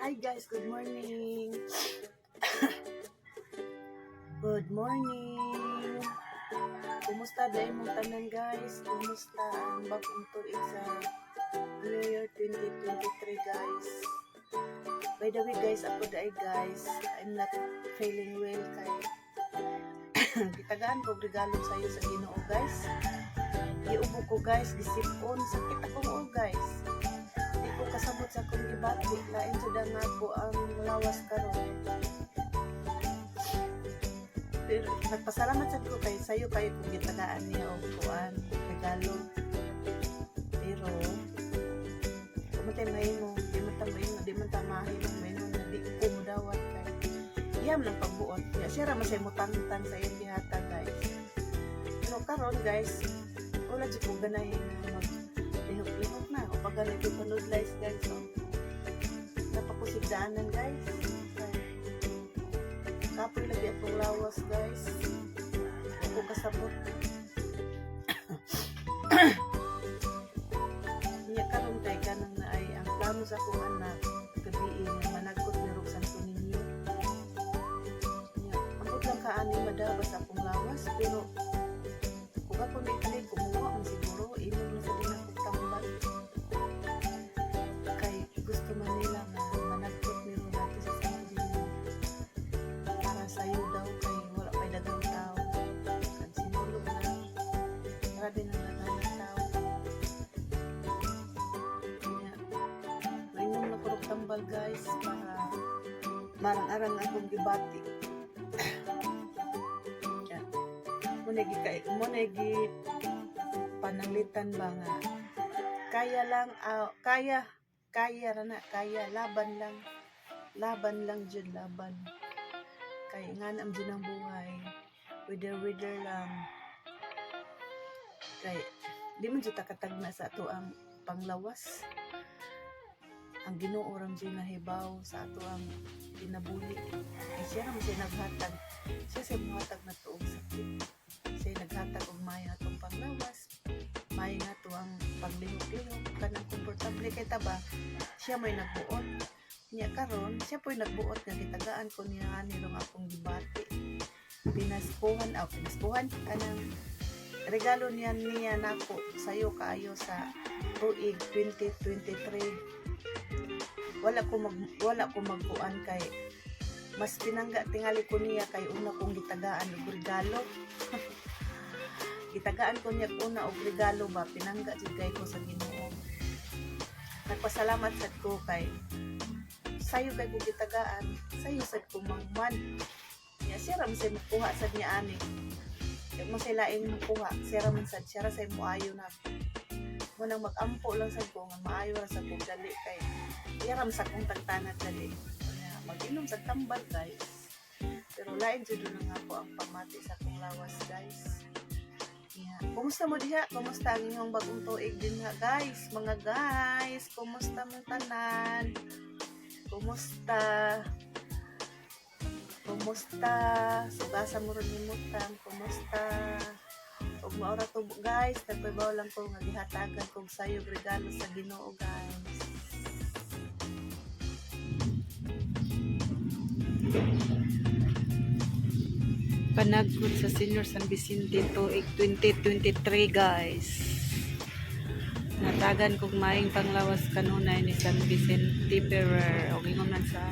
Hi guys, good morning. Good morning. Kumusta dahil mong tanan guys? Kumusta ang bagong tuig sa New Year 2023 guys? By the way guys, ako dahil guys, I'm not feeling well kay gitagaan ko regalo sa iyo sa Ginoo guys. Giubo ko guys, gisipon, sakit ako guys. Di ko kasabot sa akong gibati, lain sa nga po ang lawas karon. Pero nagpasalamat sa ko kay sayo kayo kung gitagaan niya o kuan regalo. Pero kumatay mahimo, di man tamahin mo mahimo na di ko mudawat kay iyam lang pagbuot. Ya siya ra masay mutang-tang sa iyang gihatag guys. Pero karon guys, wala jud ko ganay mag-lihok na o pagalit ko panudlays guys. So, napakusigdaanan guys. Kapoy lagi atong lawas guys. Ako kasabot. Niya karon kay kanang na ay ang plano sa akong anak gabiin nga managot ni Roxanne ninyo. Niya, ambot lang kaani madabas akong lawas pero kung ako may kali kumuha mo siguro inom na sa dinakong tambal. Kay gusto man nila nga managot ni Roxanne sa ninyo. Sayo daw kay wala pa'y dagang tao kan sinulog na grabe ng dagang tao kaya mainom na kurog tambal guys para marang-arang akong gibati munegi pananglitan ba nga kaya lang kaya rana kaya laban lang dyan laban kay nga naam dyan ang buhay wither lang kay di man dyan takatagna sa ato ang panglawas ang Ginoo ram dyan nahibaw sa ato ang pinabuli ay siya naman siya naghatag siya muhatag na tuong sakit siya naghatag og maya atong panglawas maya nga to ang paglihok-lihok kanang komportable kay taba siya may nagbuot niya karon siya po'y nagbuot nga gitagaan ko niya nilong akong gibati pinaspuhan kanang regalo niya nako sayo kaayo sa tuig 2023 wala ko magbuan kay mas pinangga tingali ko niya kay una kong gitagaan og regalo gitagaan ko niya una og regalo ba pinangga jud kay ko sa Ginoo nagpasalamat sad ko kay sayo kay ko gitagaan sayo sad ko mangman ya siya ram say makuha sad niya ani mo say lain makuha siya ram sad siya ra say moayo na mo nang magampo lang sad ko nga maayo ra sa kog dali kay iya ram sa kong tagtanat dali mag-inom sa tambal guys pero lain jud na nga po ang pamati sa kong lawas guys. Yeah. Kumusta mo diha? Kumusta ang inyong bagong tuig din nga guys? Mga guys, kumusta mong tanan? Kumusta? Sugasa mo rin yung mutang. Kumusta? Huwag maura to guys. Nagpabaw lang ko nga gihatagan kong sayo regalo sa Ginoo guys. Panagod sa Senior San Vicente tuig 2023 guys. Natagan kong maing panglawas kanunay ni San Vicente Ferrer o gingon man sa